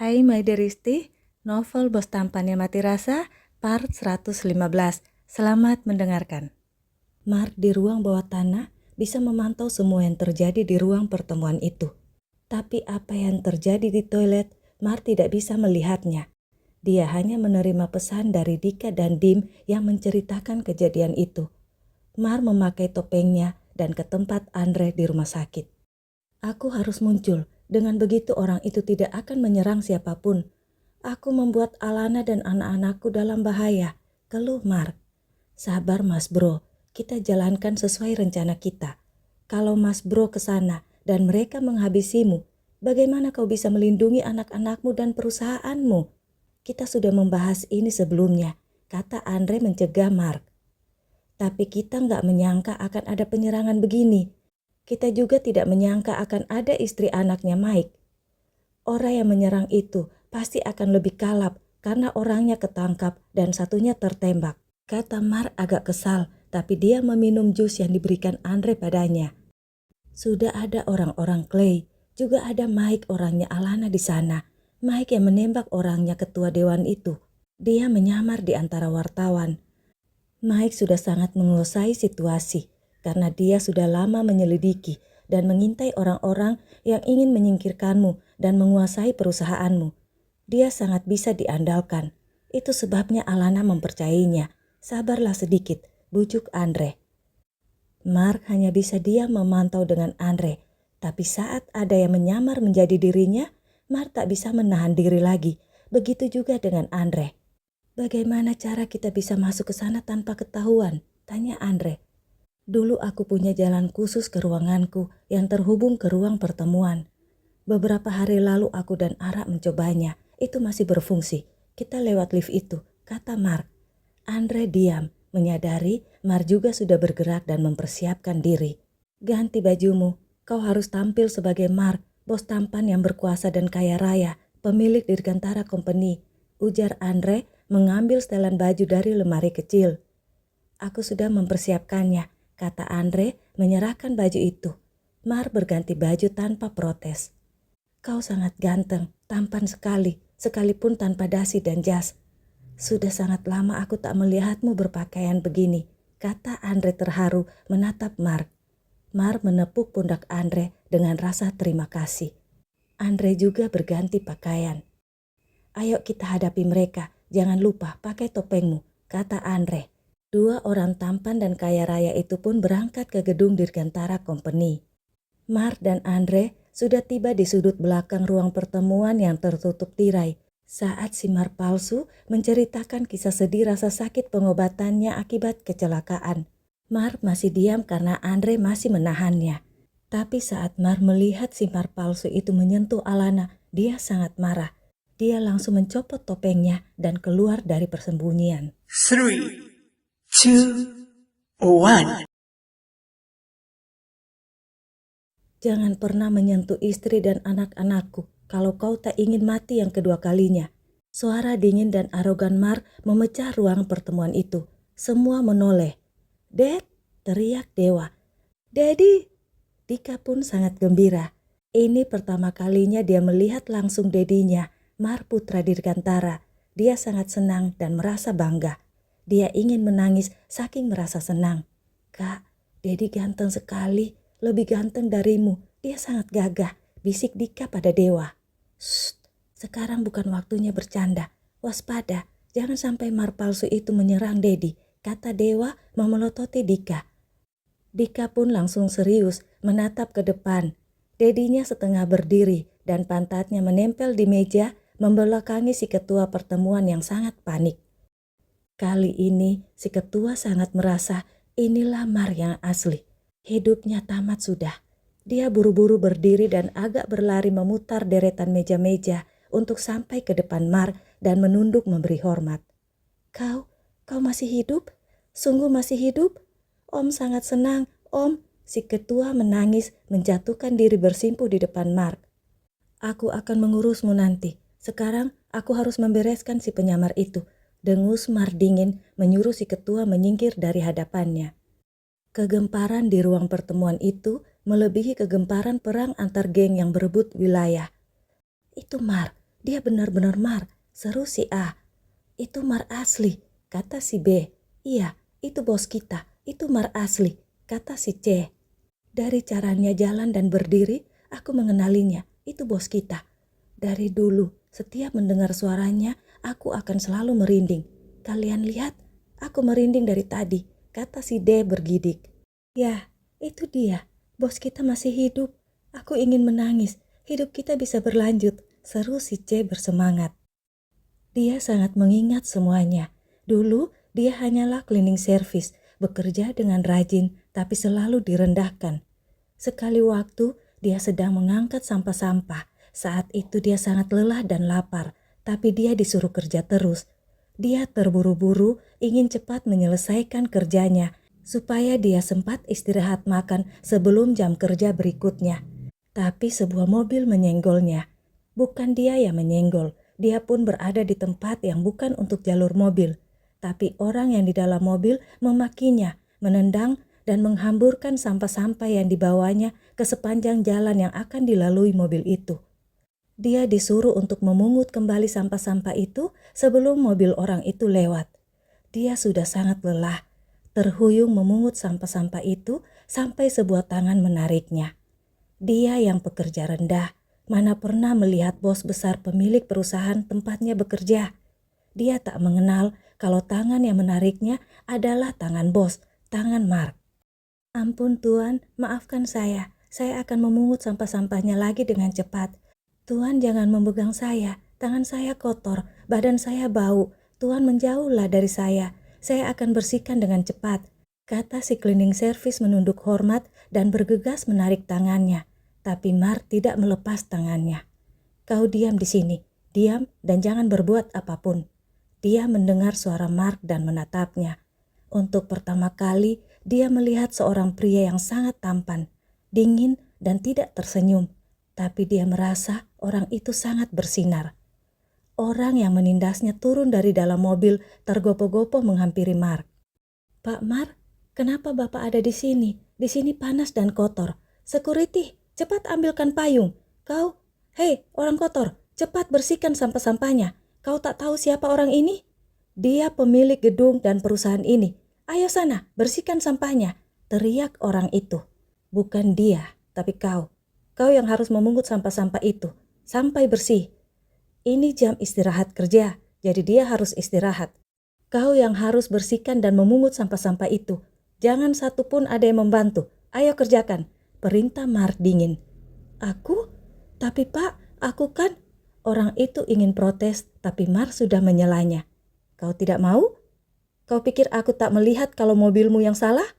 Hai My Deristi, novel Bos Tampannya Mati Rasa, part 115. Selamat mendengarkan. Mark di ruang bawah tanah bisa memantau semua yang terjadi di ruang pertemuan itu. Tapi apa yang terjadi di toilet, Mark tidak bisa melihatnya. Dia hanya menerima pesan dari Dika dan Dim yang menceritakan kejadian itu. Mark memakai topengnya dan ke tempat Andre di rumah sakit. Aku harus muncul. Dengan begitu orang itu tidak akan menyerang siapapun. Aku membuat Alana dan anak-anakku dalam bahaya, keluh Mark. Sabar Mas Bro, kita jalankan sesuai rencana kita. Kalau Mas Bro ke sana dan mereka menghabisimu, bagaimana kau bisa melindungi anak-anakmu dan perusahaanmu? Kita sudah membahas ini sebelumnya, kata Andre mencegah Mark. Tapi kita nggak menyangka akan ada penyerangan begini. Kita juga tidak menyangka akan ada istri anaknya Mike. Orang yang menyerang itu pasti akan lebih kalap karena orangnya ketangkap dan satunya tertembak. Kata Mark agak kesal, tapi dia meminum jus yang diberikan Andre padanya. Sudah ada orang-orang Clay, juga ada Mike orangnya Alana di sana. Mike yang menembak orangnya ketua dewan itu. Dia menyamar di antara wartawan. Mike sudah sangat menguasai situasi karena dia sudah lama menyelidiki dan mengintai orang-orang yang ingin menyingkirkanmu dan menguasai perusahaanmu. Dia sangat bisa diandalkan. Itu sebabnya Alana mempercayainya. Sabarlah sedikit, bujuk Andre. Mark hanya bisa diam memantau dengan Andre. Tapi saat ada yang menyamar menjadi dirinya, Mark tak bisa menahan diri lagi. Begitu juga dengan Andre. Bagaimana cara kita bisa masuk ke sana tanpa ketahuan? Tanya Andre. Dulu aku punya jalan khusus ke ruanganku yang terhubung ke ruang pertemuan. Beberapa hari lalu aku dan Ara mencobanya. Itu masih berfungsi. Kita lewat lift itu, kata Mark. Andre diam, menyadari Mark juga sudah bergerak dan mempersiapkan diri. Ganti bajumu, kau harus tampil sebagai Mark, bos tampan yang berkuasa dan kaya raya, pemilik Dirgantara Company, ujar Andre mengambil setelan baju dari lemari kecil. Aku sudah mempersiapkannya, kata Andre menyerahkan baju itu. Mark berganti baju tanpa protes. Kau sangat ganteng, tampan sekali, sekalipun tanpa dasi dan jas. Sudah sangat lama aku tak melihatmu berpakaian begini, kata Andre terharu menatap Mark. Mark menepuk pundak Andre dengan rasa terima kasih. Andre juga berganti pakaian. Ayo kita hadapi mereka, jangan lupa pakai topengmu, kata Andre. Dua orang tampan dan kaya raya itu pun berangkat ke gedung Dirgantara Company. Mark dan Andre sudah tiba di sudut belakang ruang pertemuan yang tertutup tirai saat si Mark palsu menceritakan kisah sedih rasa sakit pengobatannya akibat kecelakaan. Mark masih diam karena Andre masih menahannya. Tapi saat Mark melihat si Mark palsu itu menyentuh Alana, dia sangat marah. Dia langsung mencopot topengnya dan keluar dari persembunyian. 3, 2, 1. Jangan pernah menyentuh istri dan anak-anakku kalau kau tak ingin mati yang kedua kalinya. Suara dingin dan arogan Mark memecah ruang pertemuan itu. Semua menoleh. Dad, teriak Dewa. Daddy. Dika pun sangat gembira. Ini pertama kalinya dia melihat langsung dedinya, Mark putra Dirgantara. Dia sangat senang dan merasa bangga. Dia ingin menangis saking merasa senang. Kak, Dedi ganteng sekali, lebih ganteng darimu. Dia sangat gagah, bisik Dika pada Dewa. Shh, sekarang bukan waktunya bercanda. Waspada, jangan sampai Mark palsu itu menyerang Dedi, kata Dewa memelototi Dika. Dika pun langsung serius menatap ke depan. Dedinya setengah berdiri dan pantatnya menempel di meja membelakangi si ketua pertemuan yang sangat panik. Kali ini si ketua sangat merasa inilah Mark yang asli. Hidupnya tamat sudah. Dia buru-buru berdiri dan agak berlari memutar deretan meja-meja untuk sampai ke depan Mark dan menunduk memberi hormat. Kau masih hidup? Sungguh masih hidup? Om sangat senang, Om. Si ketua menangis menjatuhkan diri bersimpuh di depan Mark. Aku akan mengurusmu nanti. Sekarang aku harus membereskan si penyamar itu. Dengus Mark dingin menyuruh si ketua menyingkir dari hadapannya. Kegemparan di ruang pertemuan itu melebihi kegemparan perang antar geng yang berebut wilayah. Itu Mark, Dia benar-benar Mark, seru si A. Itu Mark asli, kata si B. Iya, itu bos kita, itu Mark asli, kata si C. Dari caranya jalan dan berdiri, aku mengenalinya, itu bos kita. Dari dulu, setiap mendengar suaranya, aku akan selalu merinding. Kalian lihat, aku merinding dari tadi, kata si D bergidik. Ya, itu dia, bos kita masih hidup. Aku ingin menangis, hidup kita bisa berlanjut, seru si C bersemangat. Dia sangat mengingat semuanya. Dulu, dia hanyalah cleaning service, bekerja dengan rajin, tapi selalu direndahkan. Sekali waktu, dia sedang mengangkat sampah-sampah. Saat itu dia sangat lelah dan lapar, tapi dia disuruh kerja terus. Dia terburu-buru ingin cepat menyelesaikan kerjanya, supaya dia sempat istirahat makan sebelum jam kerja berikutnya. Tapi sebuah mobil menyenggolnya. Bukan dia yang menyenggol, dia pun berada di tempat yang bukan untuk jalur mobil. Tapi orang yang di dalam mobil memakinya, menendang dan menghamburkan sampah-sampah yang dibawanya ke sepanjang jalan yang akan dilalui mobil itu. Dia disuruh untuk memungut kembali sampah-sampah itu sebelum mobil orang itu lewat. Dia sudah sangat lelah, terhuyung memungut sampah-sampah itu sampai sebuah tangan menariknya. Dia yang pekerja rendah, mana pernah melihat bos besar pemilik perusahaan tempatnya bekerja. Dia tak mengenal kalau tangan yang menariknya adalah tangan bos, tangan Mark. Ampun Tuan, maafkan saya akan memungut sampah-sampahnya lagi dengan cepat. Tuan jangan memegang saya, tangan saya kotor, badan saya bau. Tuan menjauhlah dari saya akan bersihkan dengan cepat, kata si cleaning service menunduk hormat dan bergegas menarik tangannya. Tapi Mark tidak melepas tangannya. Kau diam di sini, diam dan jangan berbuat apapun. Dia mendengar suara Mark dan menatapnya. Untuk pertama kali, dia melihat seorang pria yang sangat tampan, dingin dan tidak tersenyum. Tapi dia merasa orang itu sangat bersinar. Orang yang menindasnya turun dari dalam mobil tergopoh-gopoh menghampiri Mark. Pak Mark, kenapa Bapak ada di sini? Di sini panas dan kotor. Security, cepat ambilkan payung. Kau, hei orang kotor, cepat bersihkan sampah-sampahnya. Kau tak tahu siapa orang ini? Dia pemilik gedung dan perusahaan ini. Ayo sana, bersihkan sampahnya, teriak orang itu. Bukan dia, tapi kau. Kau yang harus memungut sampah-sampah itu, sampai bersih. Ini jam istirahat kerja, jadi dia harus istirahat. Kau yang harus bersihkan dan memungut sampah-sampah itu. Jangan satupun ada yang membantu. Ayo kerjakan, perintah Mark dingin. Aku? Tapi Pak, aku kan... Orang itu ingin protes, tapi Mark sudah menyelanya. Kau tidak mau? Kau pikir aku tak melihat kalau mobilmu yang salah?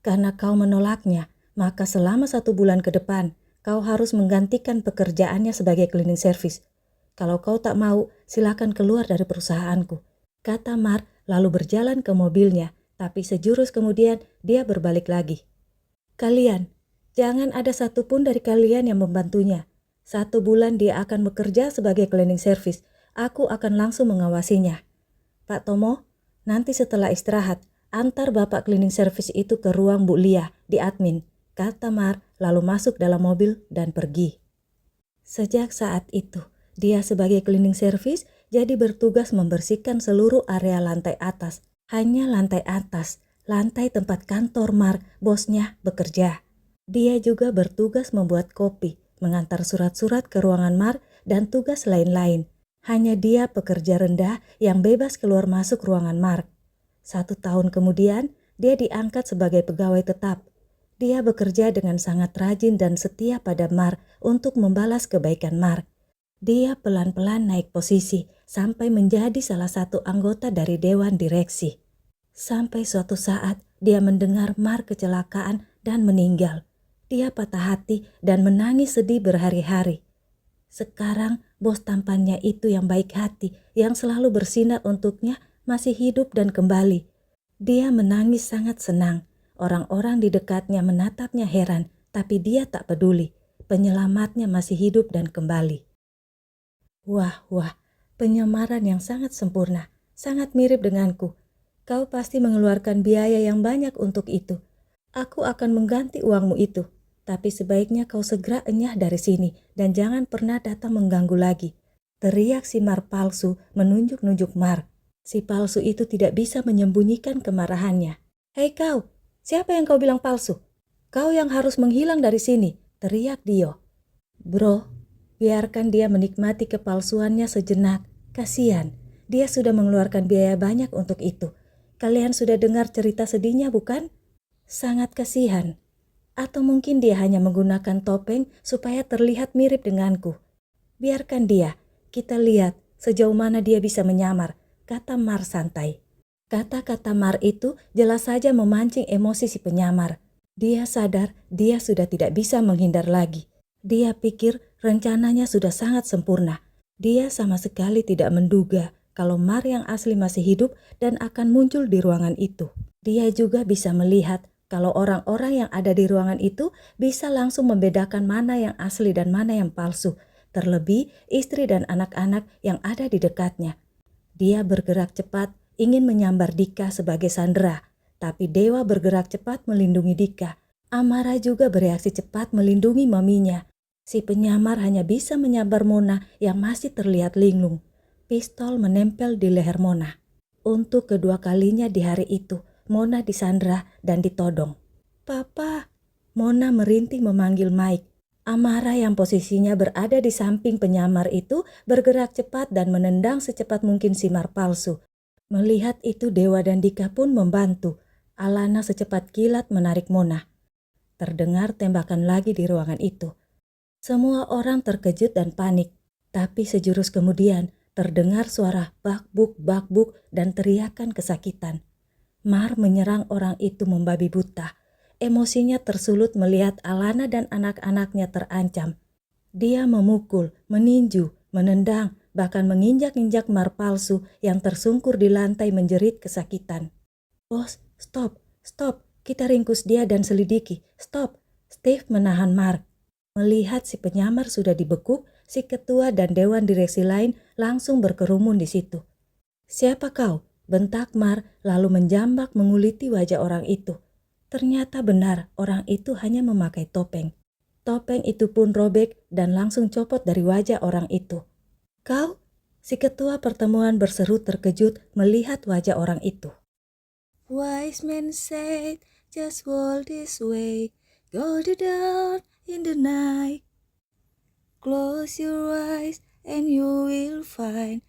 Karena kau menolaknya, maka selama 1 bulan ke depan, kau harus menggantikan pekerjaannya sebagai cleaning service. Kalau kau tak mau, silakan keluar dari perusahaanku, kata Mark lalu berjalan ke mobilnya, tapi sejurus kemudian dia berbalik lagi. Kalian, jangan ada satupun dari kalian yang membantunya. 1 bulan dia akan bekerja sebagai cleaning service. Aku akan langsung mengawasinya. Pak Tomo, nanti setelah istirahat, antar Bapak cleaning service itu ke ruang Bu Lia di admin, kata Mark lalu masuk dalam mobil dan pergi. Sejak saat itu, dia sebagai cleaning service jadi bertugas membersihkan seluruh area lantai atas. Hanya lantai atas, lantai tempat kantor Mark, bosnya, bekerja. Dia juga bertugas membuat kopi, mengantar surat-surat ke ruangan Mark dan tugas lain-lain. Hanya dia pekerja rendah yang bebas keluar masuk ruangan Mark. 1 tahun kemudian, dia diangkat sebagai pegawai tetap. Dia bekerja dengan sangat rajin dan setia pada Mark untuk membalas kebaikan Mark. Dia pelan-pelan naik posisi sampai menjadi salah satu anggota dari dewan direksi. Sampai suatu saat, dia mendengar Mark kecelakaan dan meninggal. Dia patah hati dan menangis sedih berhari-hari. Sekarang bos tampannya itu yang baik hati, yang selalu bersinar untuknya, masih hidup dan kembali. Dia menangis sangat senang. Orang-orang di dekatnya menatapnya heran, tapi dia tak peduli. Penyelamatnya masih hidup dan kembali. Wah, penyamaran yang sangat sempurna, sangat mirip denganku. Kau pasti mengeluarkan biaya yang banyak untuk itu. Aku akan mengganti uangmu itu. Tapi sebaiknya kau segera enyah dari sini dan jangan pernah datang mengganggu lagi. teriak si Mark palsu menunjuk-nunjuk Mark. Si palsu itu tidak bisa menyembunyikan kemarahannya. "Hei kau, siapa yang kau bilang palsu? Kau yang harus menghilang dari sini," teriak Dio. "Bro, biarkan dia menikmati kepalsuannya sejenak. Kasihan, dia sudah mengeluarkan biaya banyak untuk itu. Kalian sudah dengar cerita sedihnya bukan? Sangat kasihan. Atau mungkin dia hanya menggunakan topeng supaya terlihat mirip denganku. Biarkan dia, kita lihat sejauh mana dia bisa menyamar," kata Mar santai. Kata-kata Mar itu jelas saja memancing emosi si penyamar. Dia sadar dia sudah tidak bisa menghindar lagi. Dia pikir rencananya sudah sangat sempurna. Dia sama sekali tidak menduga kalau Mar yang asli masih hidup dan akan muncul di ruangan itu. Dia juga bisa melihat kalau orang-orang yang ada di ruangan itu bisa langsung membedakan mana yang asli dan mana yang palsu. Terlebih istri dan anak-anak yang ada di dekatnya. Dia bergerak cepat ingin menyambar Dika sebagai sandera, tapi Dewa bergerak cepat melindungi Dika. Amara juga bereaksi cepat melindungi maminya. Si penyamar hanya bisa menyambar Mona yang masih terlihat linglung. Pistol menempel di leher Mona. Untuk kedua kalinya di hari itu, Mona disandera dan ditodong. "Papa!" Mona merintih memanggil Mike. Amara yang posisinya berada di samping penyamar itu bergerak cepat dan menendang secepat mungkin si Mar palsu. Melihat itu Dewa dan Dika pun membantu. Alana secepat kilat menarik Mona. Terdengar tembakan lagi di ruangan itu. Semua orang terkejut dan panik. Tapi sejurus kemudian terdengar suara bakbuk-bakbuk dan teriakan kesakitan. Mar menyerang orang itu membabi buta. Emosinya tersulut melihat Alana dan anak-anaknya terancam. Dia memukul, meninju, menendang, bahkan menginjak-injak Mar palsu yang tersungkur di lantai menjerit kesakitan. "Bos, stop, kita ringkus dia dan selidiki, stop." Steve menahan Mark. Melihat si penyamar sudah dibekuk, si ketua dan dewan direksi lain langsung berkerumun di situ. "Siapa kau?" bentak Mar lalu menjambak menguliti wajah orang itu. Ternyata benar orang itu hanya memakai topeng. Topeng itu pun robek dan langsung copot dari wajah orang itu. "Kau?" Si ketua pertemuan berseru terkejut melihat wajah orang itu. "Wise men said, just walk this way, go down in the night. Close your eyes and you will find